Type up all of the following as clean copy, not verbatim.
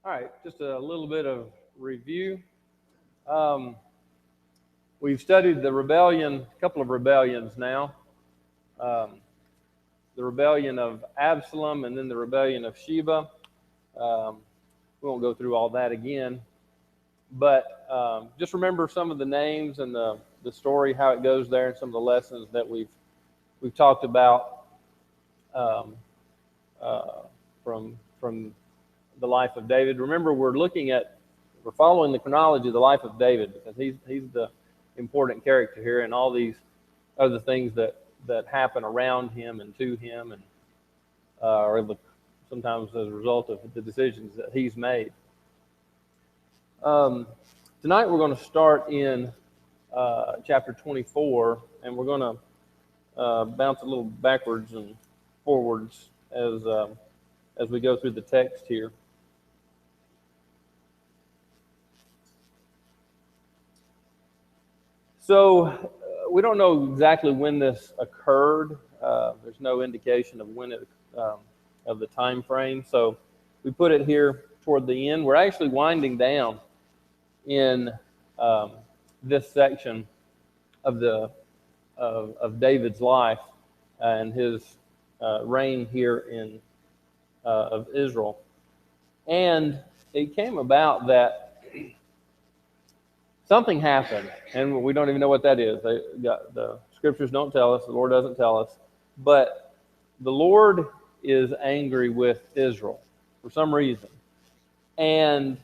All right, just a little bit of review. Um, we've studied the rebellion, a couple of rebellions now. Um, the rebellion of Absalom and then the rebellion of Sheba. Um, we won't go through all that again, but just remember some of the names and the story, how it goes there, and some of the lessons that we've talked about um, uh, from the life of David. Remember, we're following the chronology of the life of David because he's the important character here, and all these other things that happen around him and to him, and sometimes as a result of the decisions that he's made. Tonight we're going to start in chapter 24, and we're going to bounce a little backwards and forwards as we go through the text here. So we don't know exactly when this occurred. There's no indication of when of the time frame. So we put it here toward the end. We're actually winding down in this section of of David's life and his reign here in of Israel. And it came about that something happened, and we don't even know what that is. The scriptures don't tell us. The Lord doesn't tell us. But the Lord is angry with Israel for some reason, and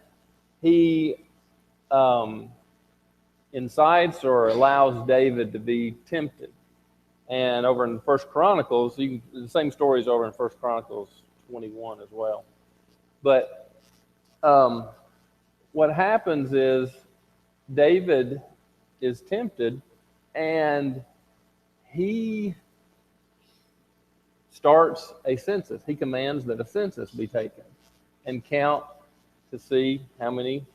He incites or allows David to be tempted. And over in First Chronicles, the same story is over in First Chronicles 21 as well. But what happens is David is tempted, and he starts a census. He commands that a census be taken and count to see how many,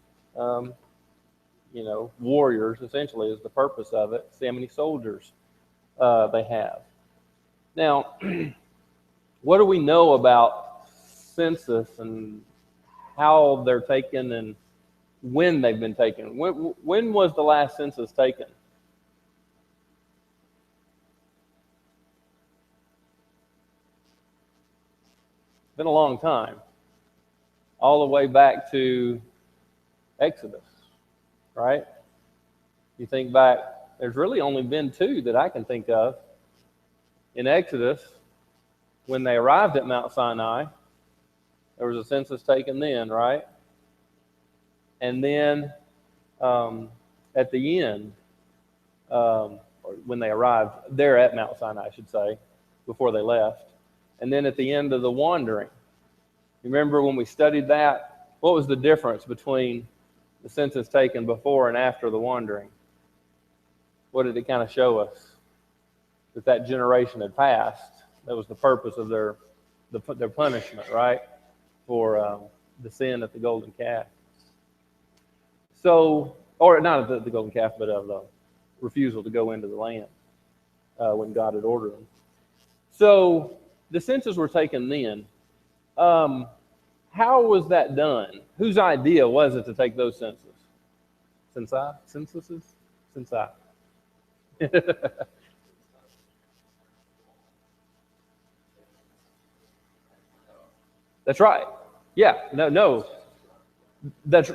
warriors, essentially, is the purpose of it, see how many soldiers they have. Now, what do we know about census and how they're taken and when they've been taken? When was the last census taken? Been a long time. All the way back to Exodus, right? You think back, there's really only been two that I can think of. In Exodus, when they arrived at Mount Sinai, there was a census taken then, right? And then at the end, when they arrived there at Mount Sinai, I should say, before they left. And then at the end of the wandering. Remember when we studied that? What was the difference between the census taken before and after the wandering? What did it kind of show us? That generation had passed. That was the purpose of their punishment, right? For the sin at the golden calf. So, or not of the golden calf, but of the refusal to go into the land when God had ordered them. So the census were taken then. How was that done? Whose idea was it to take those censuses? Censuses? That's right. Yeah. No. That's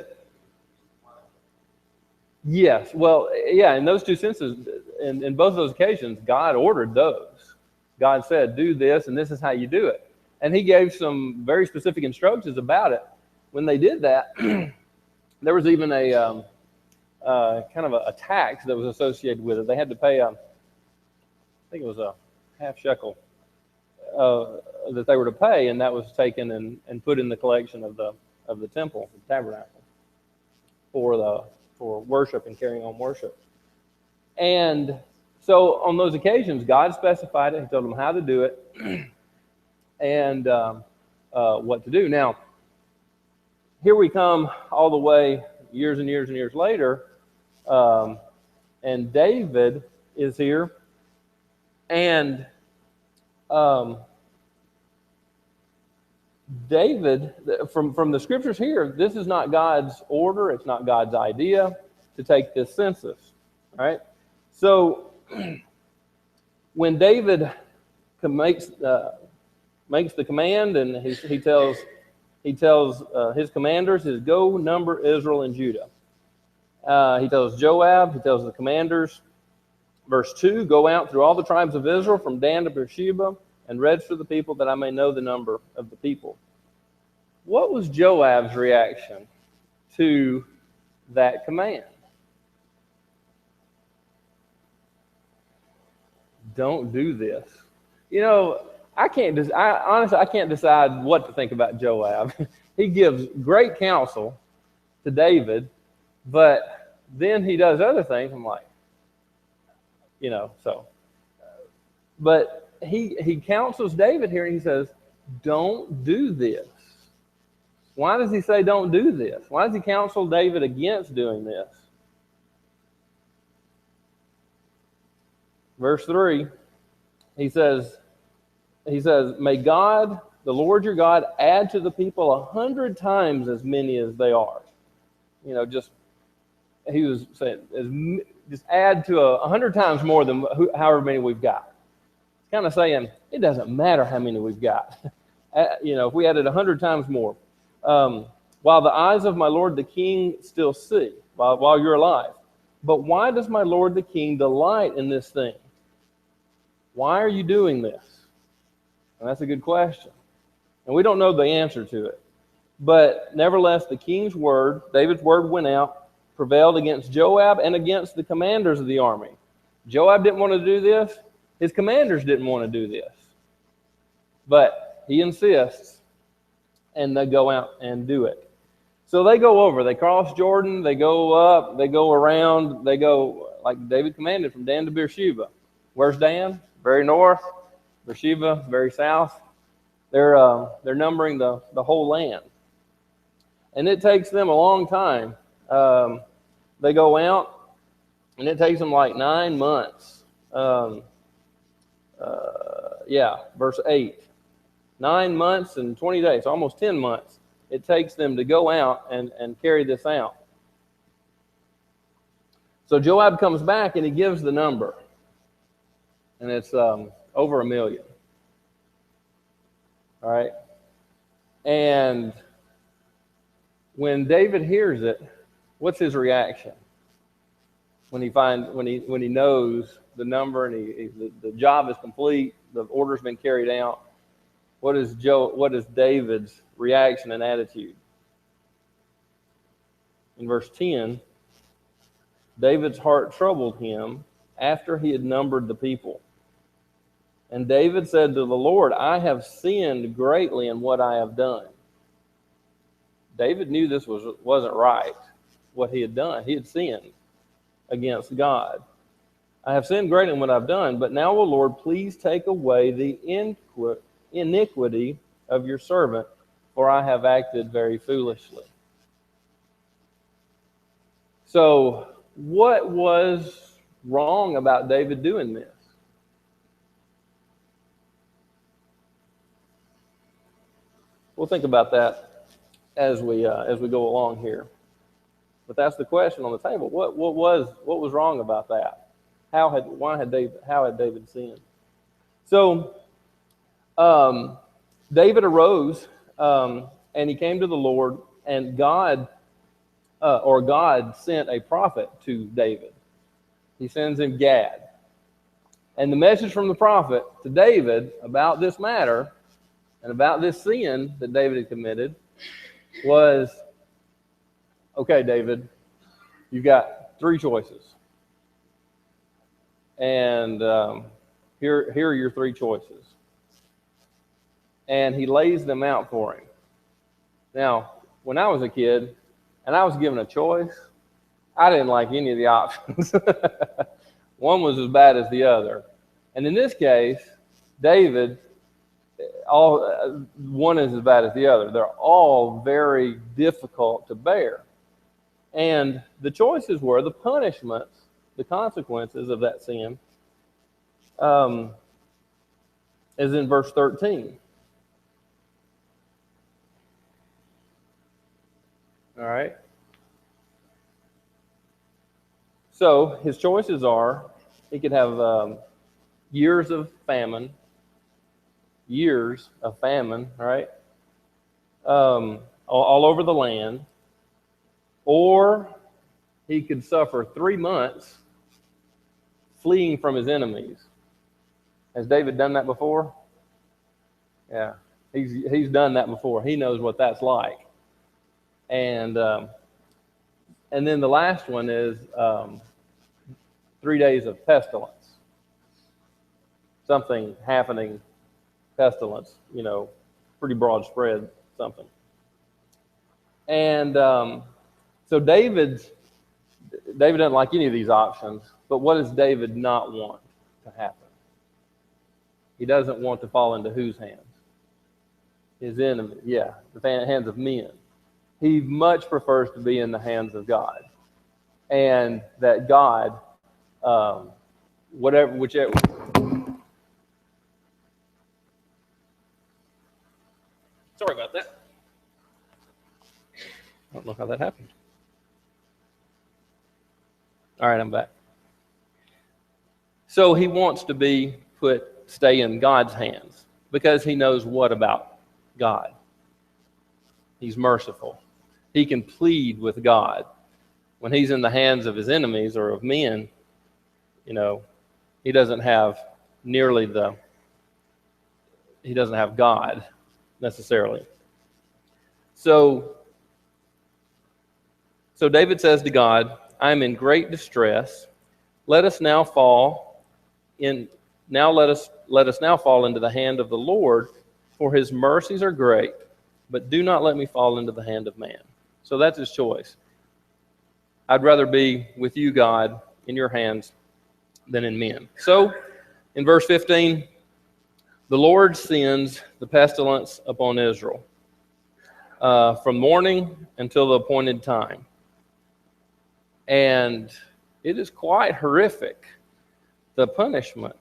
yes. Well, yeah. In those two censuses, in both of those occasions, God ordered those. God said, "Do this, and this is how you do it." And He gave some very specific instructions about it. When they did that, there was even a kind of a tax that was associated with it. They had to pay I think it was a half shekel that they were to pay, and that was taken and put in the collection of the temple, the tabernacle, for worship and carrying on worship. And so on those occasions, God specified it. He told them how to do it and what to do. Now, here we come all the way years and years and years later, and David is here, and David, from the scriptures here, this is not God's order. It's not God's idea to take this census. All right. So when David makes the command, and he tells his commanders, go number Israel and Judah. He tells Joab, he tells the commanders, verse 2, go out through all the tribes of Israel from Dan to Beersheba and register the people that I may know the number of the people. What was Joab's reaction to that command? Don't do this. You know, honestly, I can't decide what to think about Joab. He gives great counsel to David, but then he does other things. I'm like, but he counsels David here, and he says, don't do this. Why does he say don't do this? Why does he counsel David against doing this? Verse 3, he says, may God, the Lord your God, add to the people 100 times as many as they are. He was saying, just add to 100 times more than however many we've got. It's kind of saying, it doesn't matter how many we've got. If we added 100 times more. While the eyes of my Lord the king still see, while you're alive. But why does my Lord the king delight in this thing? Why are you doing this? And that's a good question. And we don't know the answer to it. But nevertheless, the king's word, David's word went out, prevailed against Joab and against the commanders of the army. Joab didn't want to do this. His commanders didn't want to do this. But he insists, and they go out and do it. So they go over. They cross Jordan. They go up. They go around. They go, like David commanded, from Dan to Beersheba. Where's Dan? Very north. Beersheba, very south. They're numbering the whole land. And it takes them a long time. They go out, and it takes them like 9 months. Verse 8. 9 months and 20 days, almost 10 months, it takes them to go out and carry this out. So Joab comes back, and he gives the number. And it's over 1 million. All right? And when David hears it, what's his reaction? When he knows the number and the job is complete, the order's been carried out, what is David's reaction and attitude? In verse 10, David's heart troubled him after he had numbered the people. And David said to the Lord, I have sinned greatly in what I have done. David knew this wasn't right, what he had done. He had sinned against God. I have sinned greatly in what I've done, but now, O Lord, please take away the iniquity of your servant, for I have acted very foolishly. So, what was wrong about David doing this? We'll think about that as we go along here. But that's the question on the table. What was wrong about that? How had David sinned? So David arose and he came to the Lord, and God sent a prophet to David. He sends him Gad. And the message from the prophet to David about this matter and about this sin that David had committed was, okay, David, you've got 3 choices. And here are your 3 choices. And he lays them out for him. Now, when I was a kid and I was given a choice, I didn't like any of the options. One was as bad as the other. And in this case, David, one is as bad as the other. They're all very difficult to bear. And the choices were the punishments, the consequences of that sin, is in verse 13. All right. So his choices are: he could have years of famine, right? All over the land, or he could suffer 3 months fleeing from his enemies. Has David done that before? Yeah, he's done that before. He knows what that's like. And then the last one is 3 days of pestilence. Something happening, pestilence, pretty broad spread something. And so David doesn't like any of these options, but what does David not want to happen? He doesn't want to fall into whose hands? His enemy, the hands of men. He much prefers to be in the hands of God. And that God, whichever. Sorry about that. I don't know how that happened. All right, I'm back. So he wants to stay in God's hands because he knows what about God? He's merciful. He can plead with God. When he's in the hands of his enemies or of men, he doesn't have he doesn't have God necessarily. So David says to God, I am in great distress. Let us now fall into the hand of the Lord, for his mercies are great, but do not let me fall into the hand of man. So that's his choice. I'd rather be with you, God, in your hands than in men. So in verse 15, the Lord sends the pestilence upon Israel from morning until the appointed time. And it is quite horrific, the punishment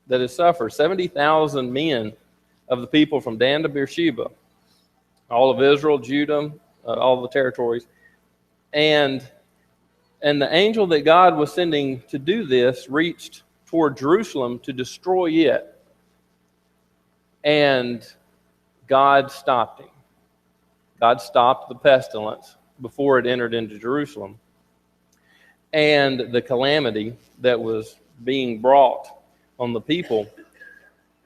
that is suffered. 70,000 men of the people from Dan to Beersheba, all of Israel, Judah, all the territories. And the angel that God was sending to do this reached toward Jerusalem to destroy it. And God stopped him. God stopped the pestilence before it entered into Jerusalem. And the calamity that was being brought on the people.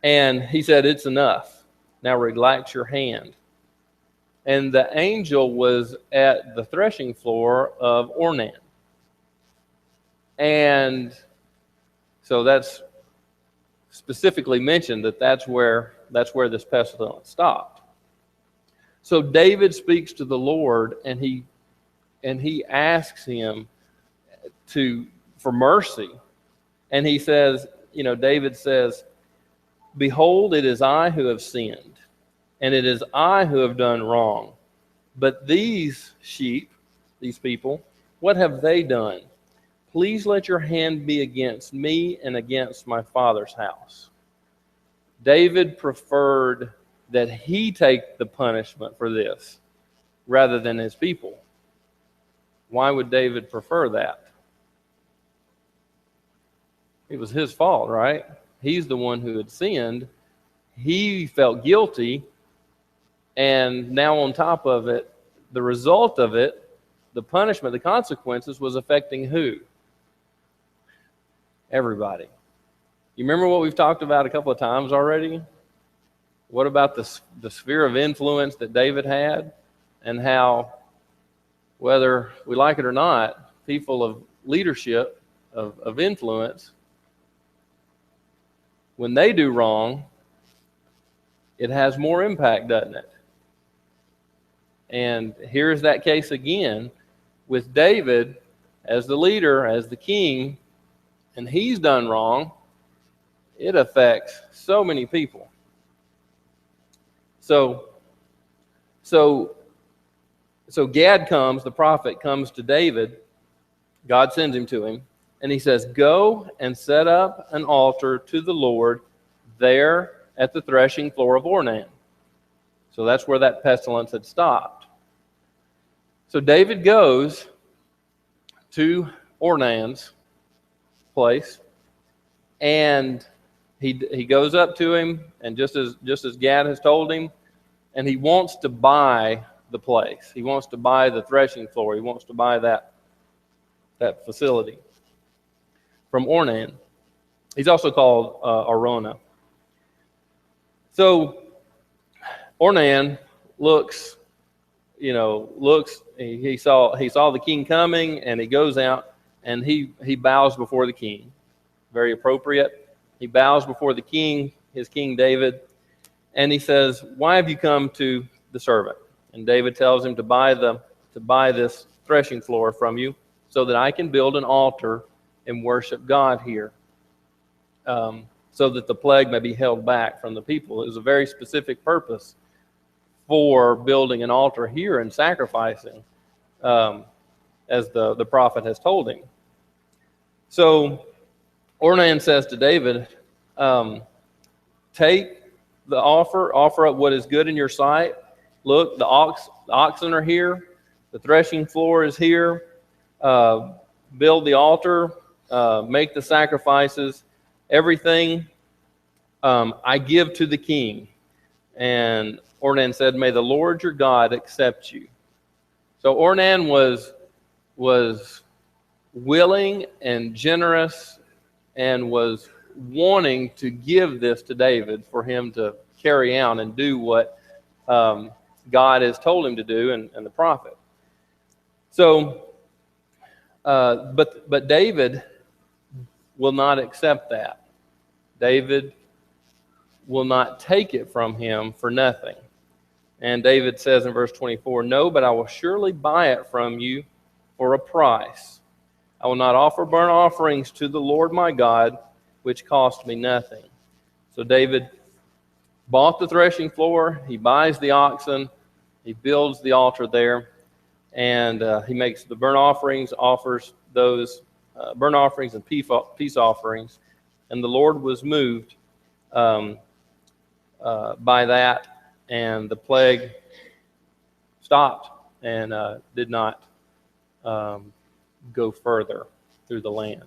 And he said, it's enough. Now relax your hand. And the angel was at the threshing floor of Ornan. And so that's specifically mentioned that's where this pestilence stopped. So David speaks to the Lord, and he asks him for mercy. And he says, David says, behold, it is I who have sinned, and it is I who have done wrong. But these sheep, these people, what have they done? Please let your hand be against me and against my father's house. David preferred that he take the punishment for this rather than his people. Why would David prefer that? It was his fault, right? He's the one who had sinned. He felt guilty. And now on top of it, the result of it, the punishment, the consequences was affecting who? Everybody. You remember what we've talked about a couple of times already? What about the sphere of influence that David had, and how, whether we like it or not, people of leadership, of influence, when they do wrong, it has more impact, doesn't it? And here's that case again with David as the leader, as the king, and he's done wrong. It affects so many people. So Gad comes, the prophet comes to David. God sends him to him, and he says, go and set up an altar to the Lord there at the threshing floor of Ornan. So that's where that pestilence had stopped. So David goes to Ornan's place, and he goes up to him, and just as Gad has told him, and he wants to buy the place. He wants to buy the threshing floor. He wants to buy that facility from Ornan. He's also called Arona. So Ornan looks, he saw the king coming, and he goes out and he bows before the king. Very appropriate. He bows before the king, his King David, and he says, "Why have you come to the servant?" And David tells him to buy this threshing floor from you, so that I can build an altar and worship God here, so that the plague may be held back from the people. It was a very specific purpose for building an altar here and sacrificing, as the prophet has told him. So Ornan says to David, take the offer up what is good in your sight. Look, the oxen are here, the threshing floor is here. Build the altar, make the sacrifices, everything I give to the king. And Ornan said, "May the Lord your God accept you." So Ornan was willing and generous, and was wanting to give this to David for him to carry out and do what God has told him to do, and the prophet. So, but David will not accept that. David will not take it from him for nothing. And David says in verse 24, "No, but I will surely buy it from you for a price. I will not offer burnt offerings to the Lord my God, which cost me nothing." So David bought the threshing floor, he buys the oxen, he builds the altar there, and he makes the burnt offerings, offers those burnt offerings and peace offerings. And the Lord was moved by that, and the plague stopped and did not go further through the land.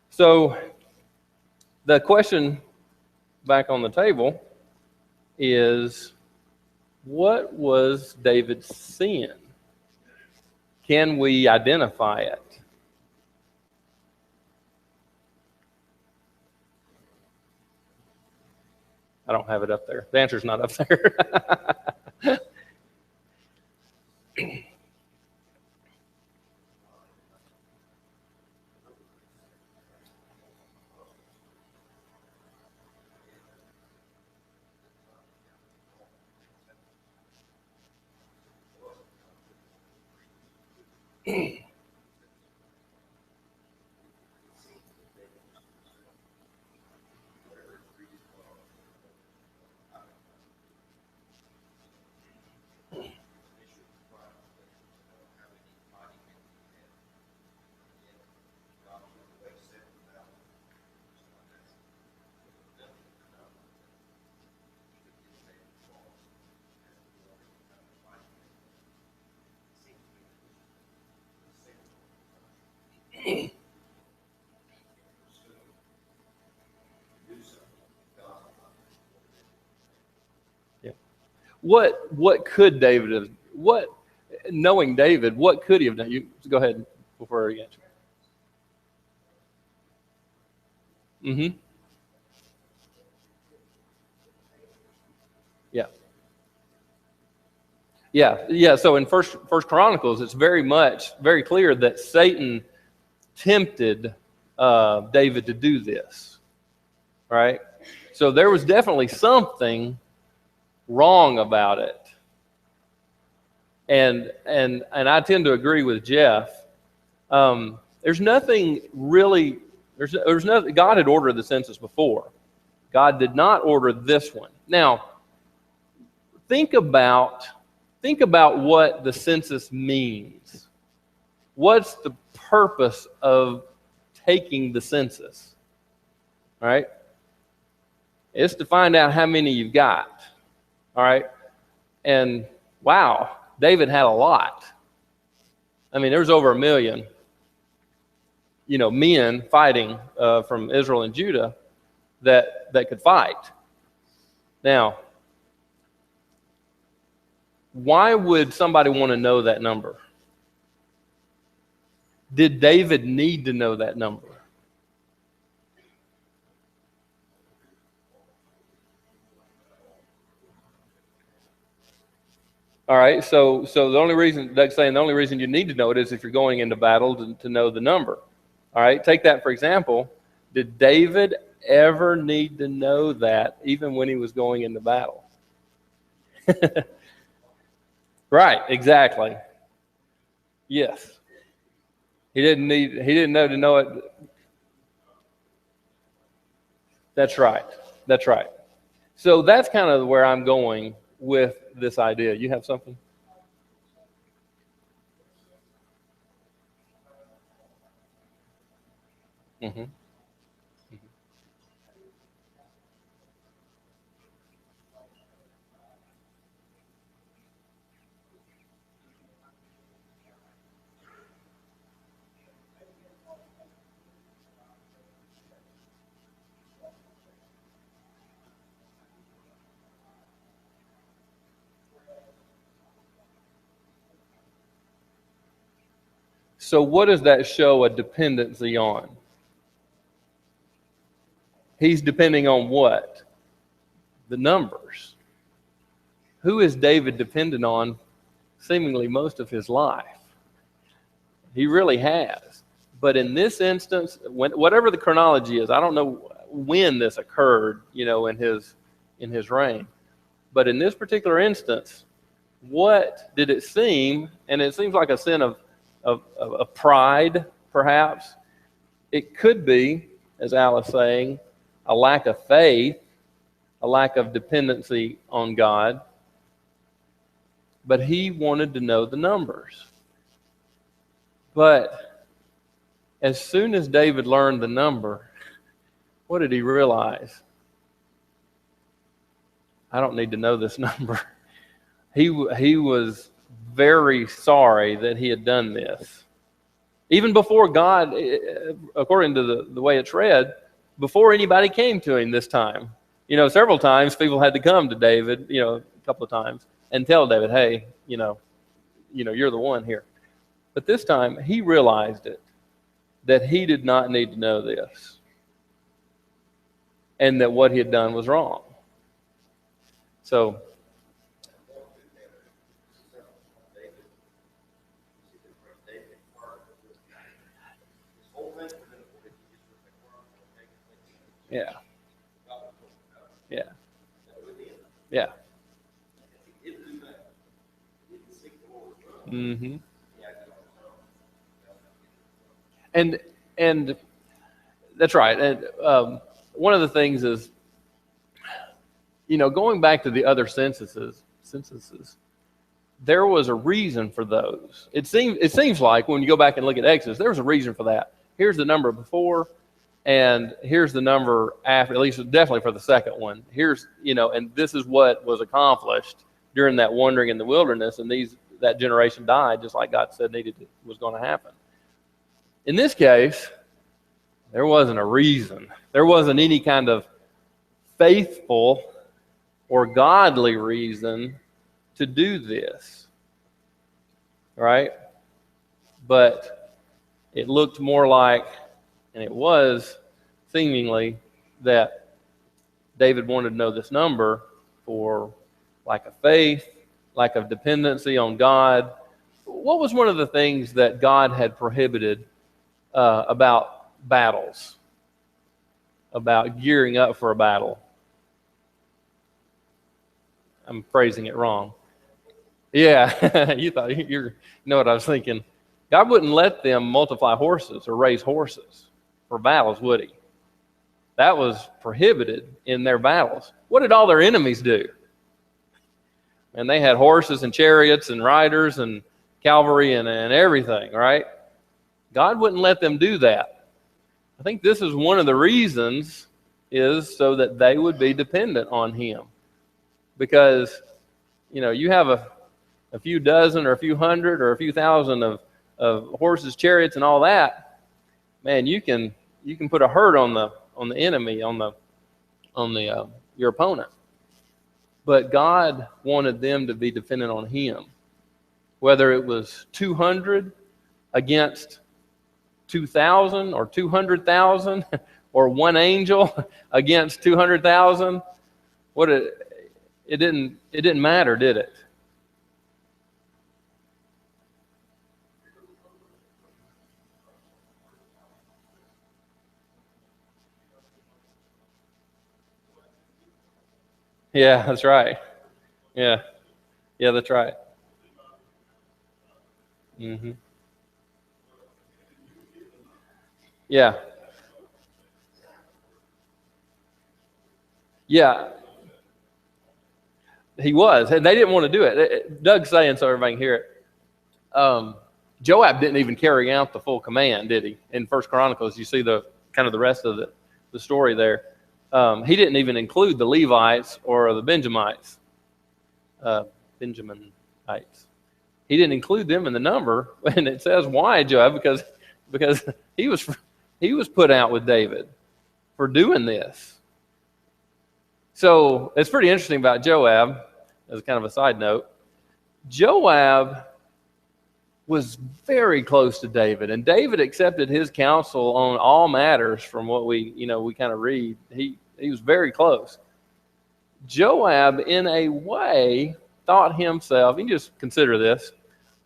So the question back on the table is, what was David's sin? Can we identify it? I don't have it up there. The answer's not up there. What could David have? Knowing David, what could he have done? You go ahead before you answer. Mm-hmm. Yeah. Yeah. So in First Chronicles, it's very clear that Satan tempted David to do this, right? So there was definitely something wrong about it, and I tend to agree with Jeff. There's nothing really. There's nothing. God had ordered the census before. God did not order this one. Now, think about what the census means. What's the purpose of taking the census? All right? It's to find out how many you've got. All right? And wow, David had a lot. I mean, there was over 1 million, men fighting from Israel and Judah that could fight. Now, why would somebody want to know that number? Did David need to know that number? All right, so the only reason, Doug's saying the only reason you need to know it is if you're going into battle to know the number. All right, take that for example. Did David ever need to know that even when he was going into battle? Right, exactly. Yes. He didn't know to know it. That's right. That's right. So that's kind of where I'm going with this idea. You have something? Mm-hmm. So what does that show a dependency on? He's depending on what? The numbers. Who is David dependent on seemingly most of his life? He really has. But in this instance, whatever the chronology is, I don't know when this occurred, in his reign. But in this particular instance, what did it seem? And it seems like a sin of pride, perhaps. It could be, as Al is saying, a lack of faith, a lack of dependency on God. But he wanted to know the numbers. But as soon as David learned the number, what did he realize? I don't need to know this number. He was very sorry that he had done this. Even before God, according to the way it's read, before anybody came to him this time. Several times people had to come to David, a couple of times, and tell David, hey, you're the one here. But this time he realized it, that he did not need to know this, and that what he had done was wrong. So, yeah. Yeah. Yeah. Mm-hmm. And that's right. And one of the things is, going back to the other censuses, there was a reason for those. It seems like when you go back and look at Exodus, there was a reason for that. Here's the number before, and here's the number after, at least definitely for the second one. Here's, and this is what was accomplished during that wandering in the wilderness, and that generation died just like God said was going to happen. In this case, there wasn't a reason. There wasn't any kind of faithful or godly reason to do this, right? But it looked more like, and it was seemingly, that David wanted to know this number for lack of faith, lack of dependency on God. What was one of the things that God had prohibited about battles, about gearing up for a battle? I'm phrasing it wrong. Yeah, you know what I was thinking. God wouldn't let them multiply horses or raise horses for battles, would he? That was prohibited in their battles. What did all their enemies do? And they had horses and chariots and riders and cavalry and everything, right? God wouldn't let them do that. I think this is one of the reasons, is so that they would be dependent on him. Because, you have a a few dozen or a few hundred or a few thousand of horses, chariots, and all that, man, you can put a hurt on the enemy, on your opponent. But God wanted them to be dependent on Him, whether it was 200 against 2,000 or 200,000 or one angel against 200,000. It didn't matter, did it? Yeah, that's right. Yeah, that's right. hmm Yeah, yeah, he was, and they didn't want to do it. Doug's saying so everybody can hear it. Joab didn't even carry out the full command, did he? In First Chronicles, you see the kind of the rest of the story there. He didn't even include the Levites or the Benjamites. Benjaminites. He didn't include them in the number, and it says why, Joab? Because he was put out with David for doing this. So it's pretty interesting about Joab, as kind of a side note. Joab was very close to David, and David accepted his counsel on all matters. From what we kind of read, he was very close. Joab, in a way, thought himself. You can just consider this.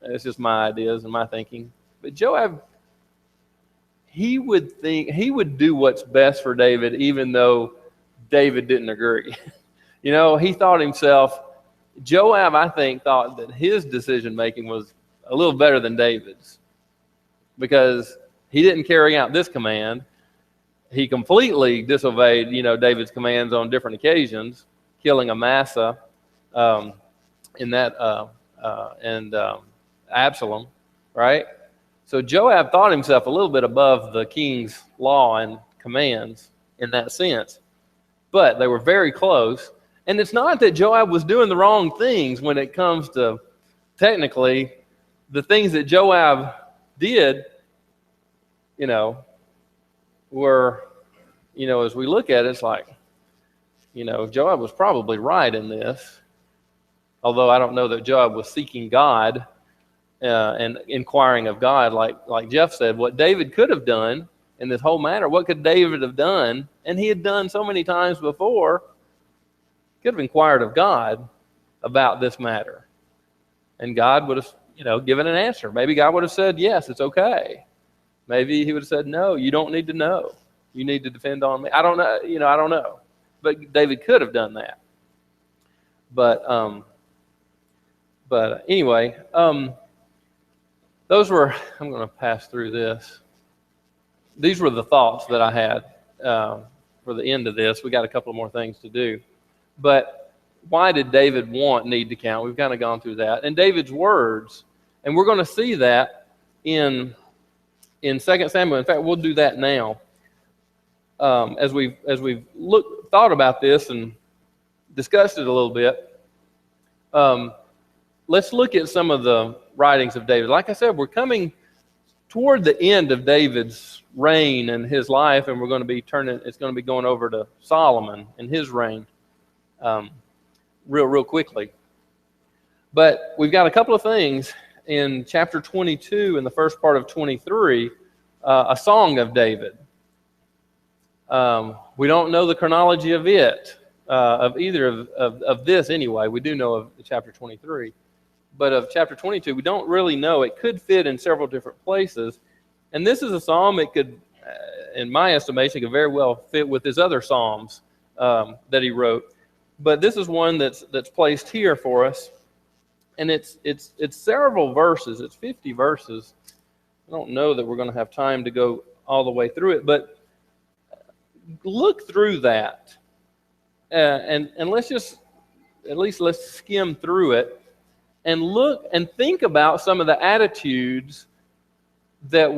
It's just my ideas and my thinking. But Joab, he would do what's best for David, even though David didn't agree. He thought himself. Joab, I think, thought that his decision making was a little better than David's, because he didn't carry out this command. He completely disobeyed, David's commands on different occasions, killing Amasa, and Absalom, right? So Joab thought himself a little bit above the king's law and commands in that sense, but they were very close. And it's not that Joab was doing the wrong things when it comes to technically the things that Joab did, were, as we look at it, it's like, Joab was probably right in this. Although I don't know that Joab was seeking God and inquiring of God, like Jeff said, what David could have done in this whole matter. What could David have done? And he had done so many times before. Could have inquired of God about this matter, and God would have, given an answer. Maybe God would have said, "Yes, it's okay." Maybe He would have said, "No, you don't need to know. You need to defend on me." I don't know. I don't know. But David could have done that. But anyway, those were. I'm going to pass through this. These were the thoughts that I had for the end of this. We got a couple more things to do. But why did David need to count? We've kind of gone through that. And David's words, and we're going to see that in 2 Samuel. In fact, we'll do that now. As we've thought about this and discussed it a little bit, let's look at some of the writings of David. Like I said, we're coming toward the end of David's reign and his life, and it's going to be going over to Solomon and his reign. Real quickly. But we've got a couple of things in chapter 22 and the first part of 23, a song of David. We don't know the chronology of either of this anyway. We do know of chapter 23. But of chapter 22, we don't really know. It could fit in several different places. And this is a psalm, it could, in my estimation, could very well fit with his other psalms that he wrote. But this is one that's placed here for us, and it's several verses. It's 50 verses. I don't know that we're going to have time to go all the way through it, but look through that, and let's let's skim through it and look and think about some of the attitudes that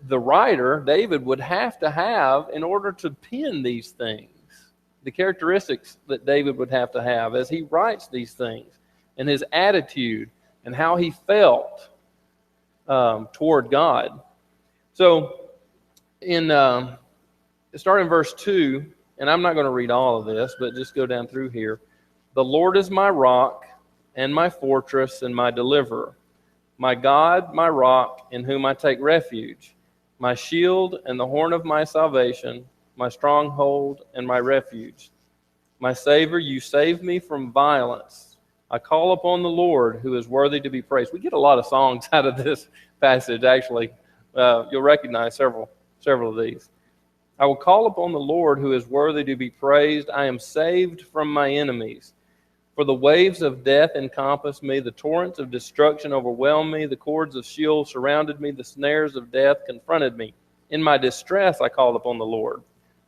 the writer David would have to have in order to pen these things. The characteristics that David would have to have as he writes these things, and his attitude and how he felt toward God. So in starting in verse 2, and I'm not going to read all of this, but just go down through here. The Lord is my rock and my fortress and my deliverer, my God, my rock, in whom I take refuge, my shield and the horn of my salvation, my stronghold and my refuge. My Savior, you save me from violence. I call upon the Lord, who is worthy to be praised. We get a lot of songs out of this passage, actually. You'll recognize several of these. I will call upon the Lord, who is worthy to be praised. I am saved from my enemies. For the waves of death encompassed me, the torrents of destruction overwhelmed me, the cords of Sheol surrounded me, the snares of death confronted me. In my distress I called upon the Lord.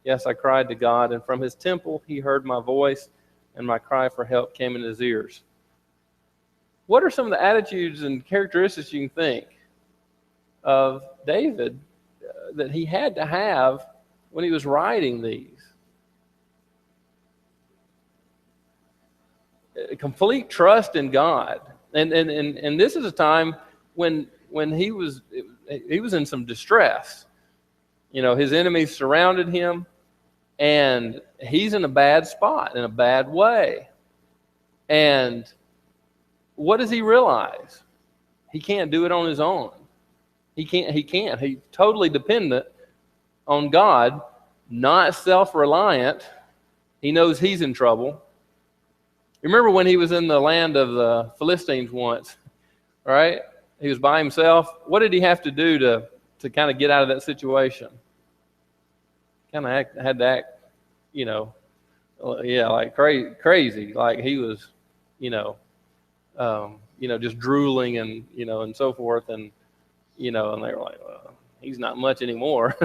Yes, I cried to God, and from his temple he heard my voice, and my cry for help came in his ears. What are some of the attitudes and characteristics you can think of David that he had to have when he was writing these? Complete trust in God. And this is a time when he was in some distress. You know, his enemies surrounded him, and he's in a bad spot, in a bad way. And what does he realize? He can't do it on his own. He can't. He's totally dependent on God, not self-reliant. He knows he's in trouble. Remember when he was in the land of the Philistines once, right? He was by himself. What did he have to do to kind of get out of that situation? Kind of had to act, like crazy, like he was, just drooling and and so forth, and and they were like, well, he's not much anymore.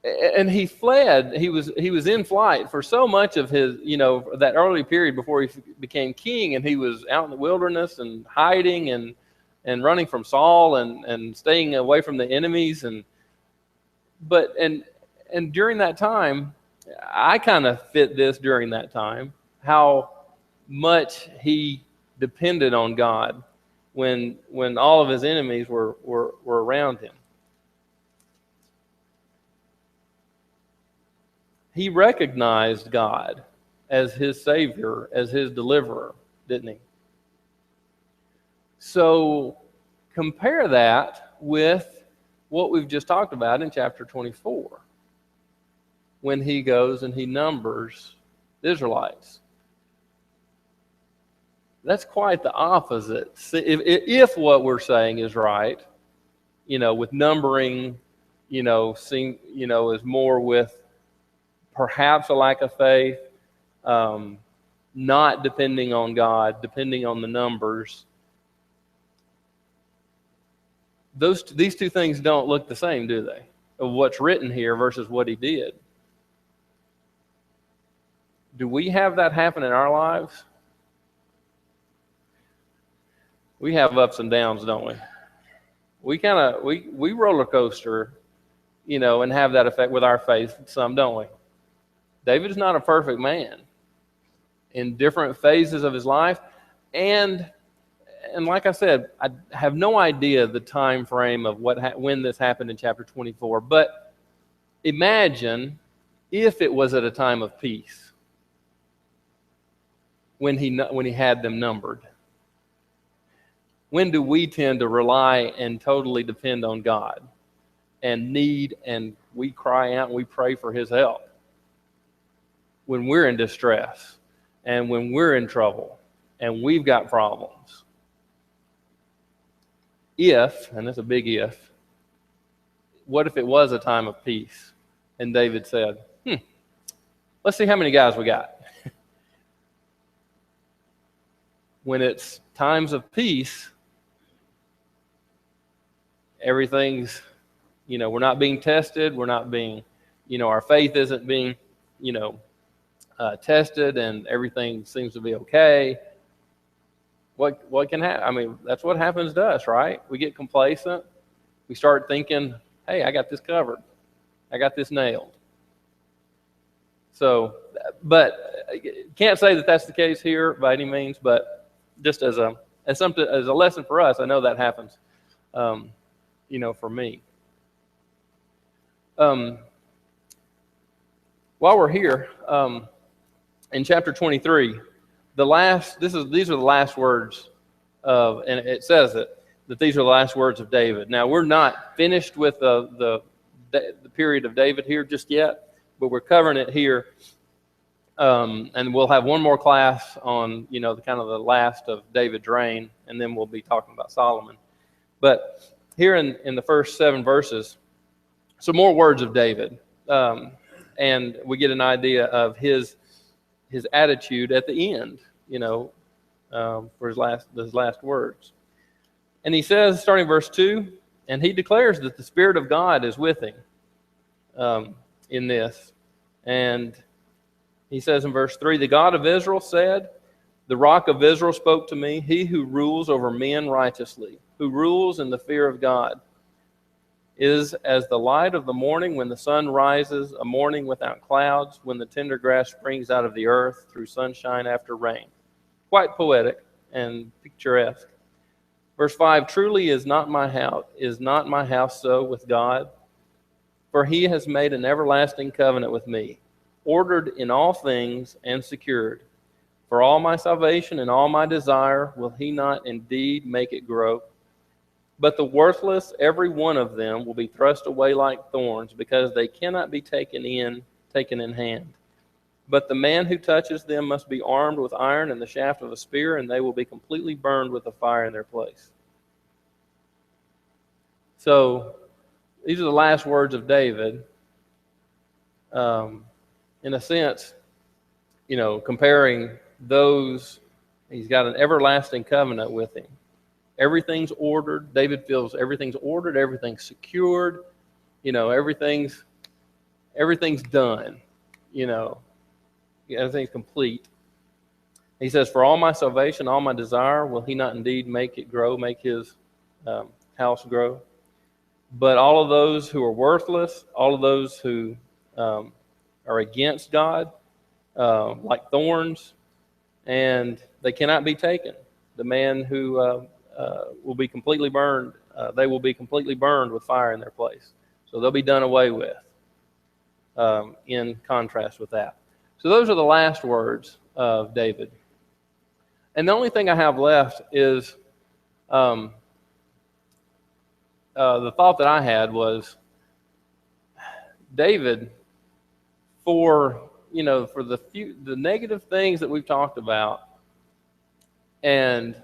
And he fled. He was in flight for so much of his, that early period before he became king, and he was out in the wilderness and hiding and running from Saul and staying away from the enemies. And during that time, I kind of fit this during that time, how much he depended on God when all of his enemies were around him. He recognized God as his Savior, as his deliverer, didn't he? So compare that with what we've just talked about in chapter 24, when he goes and he numbers the Israelites. That's quite the opposite. If what we're saying is right, with numbering, is more with perhaps a lack of faith, not depending on God, depending on the numbers. These two things don't look the same, do they? Of what's written here versus what he did. Do we have that happen in our lives? We have ups and downs, don't we? We roller coaster, and have that effect with our faith some, don't we? David is not a perfect man in different phases of his life, and like I said, I have no idea the time frame of when this happened in chapter 24. But imagine if it was at a time of peace, when he had them numbered. When do we tend to rely and totally depend on God and we cry out and we pray for his help? When we're in distress and when we're in trouble and we've got problems. And that's a big if, what if it was a time of peace and David said, let's see how many guys we got. When it's times of peace, everything's, we're not being tested, we're not being, our faith isn't being, tested, and everything seems to be okay. What can happen? I mean, that's what happens to us, right? We get complacent. We start thinking, hey, I got this covered. I got this nailed. So, but can't say that that's the case here by any means, but just as a lesson for us, I know that happens, for me. While we're here, in chapter 23, these are the last words and it says that these are the last words of David. Now, we're not finished with the period of David here just yet, but we're covering it here. And we'll have one more class on, the kind of the last of David's reign, and then we'll be talking about Solomon. But here in the first 7 verses, some more words of David, and we get an idea of his attitude at the end, for his last words. And he says, starting verse 2, and he declares that the Spirit of God is with him in this. And he says in verse 3, the God of Israel said, the rock of Israel spoke to me, he who rules over men righteously, who rules in the fear of God, is as the light of the morning when the sun rises, a morning without clouds, when the tender grass springs out of the earth through sunshine after rain. Quite poetic and picturesque. Verse 5, truly is not my house so with God? For he has made an everlasting covenant with me, ordered in all things and secured. For all my salvation and all my desire will he not indeed make it grow? But the worthless, every one of them, will be thrust away like thorns, because they cannot be taken in hand. But the man who touches them must be armed with iron and the shaft of a spear, and they will be completely burned with the fire in their place. So these are the last words of David. In a sense, comparing those, he's got an everlasting covenant with him. Everything's ordered. David feels everything's ordered, everything's secured, everything's done, everything's complete. He says, for all my salvation, all my desire, will he not indeed make it grow, make his house grow? But all of those who are worthless, all of those who are against God, like thorns, and they cannot be taken. The man who will be completely burned, they will be completely burned with fire in their place. So they'll be done away with, in contrast with that. So those are the last words of David. And the only thing I have left is the thought that I had was David, for the negative things that we've talked about, and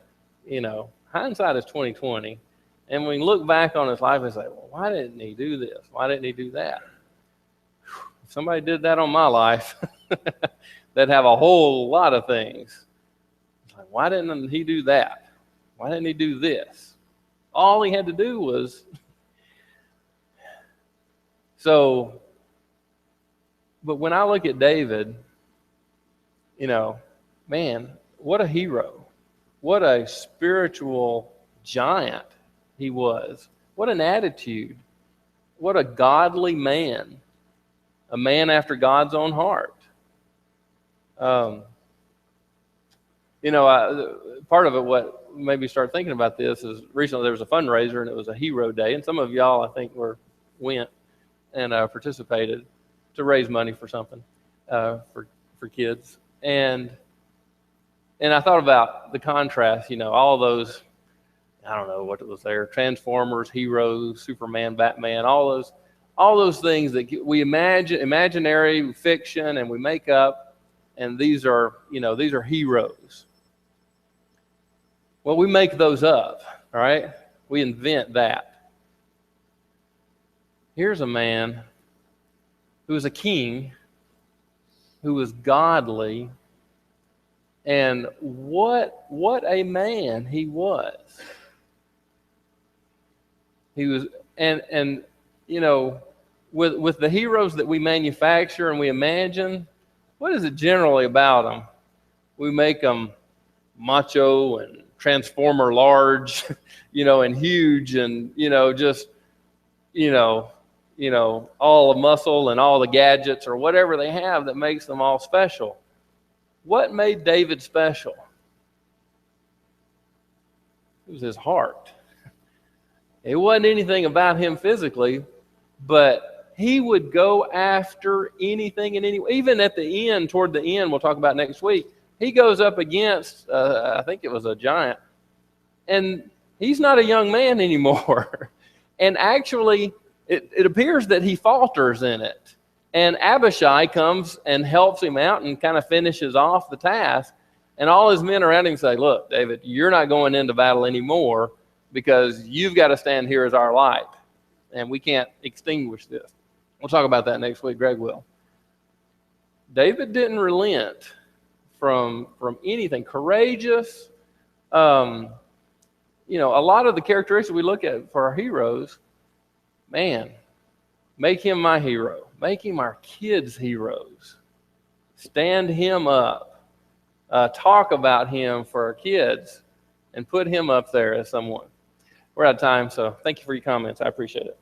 hindsight is 20/20, and when we look back on his life and say, well, why didn't he do this? Why didn't he do that? If somebody did that on my life, they'd have a whole lot of things. Like, why didn't he do that? Why didn't he do this? All he had to do was so. But when I look at David, man, what a hero. What a spiritual giant he was. What an attitude. What a godly man. A man after God's own heart. Part of it, what made me start thinking about this is recently there was a fundraiser and it was a hero day. And some of y'all, I think, went and participated to raise money for something for kids. And I thought about the contrast, all those, I don't know what it was there, Transformers, heroes, Superman, Batman, all those things that we imagine, imaginary fiction, and we make up, and these are heroes. Well, we make those up, all right? We invent that. Here's a man who was a king, who was godly, and what a man he was. He was, and with the heroes that we manufacture and we imagine, what is it generally about them? We make them macho and transformer large, and huge, and all the muscle and all the gadgets or whatever they have that makes them all special. What made David special? It was his heart. It wasn't anything about him physically, but he would go after anything and anyone. Even at the end, toward the end, we'll talk about next week, he goes up against, I think it was a giant, and he's not a young man anymore. And actually, it appears that he falters in it. And Abishai comes and helps him out and kind of finishes off the task. And all his men around him say, look, David, you're not going into battle anymore because you've got to stand here as our light. And we can't extinguish this. We'll talk about that next week. Greg will. David didn't relent from anything. Courageous. A lot of the characteristics we look at for our heroes, man, make him my hero. Make him our kids' heroes. Stand him up. Talk about him for our kids and put him up there as someone. We're out of time, so thank you for your comments. I appreciate it.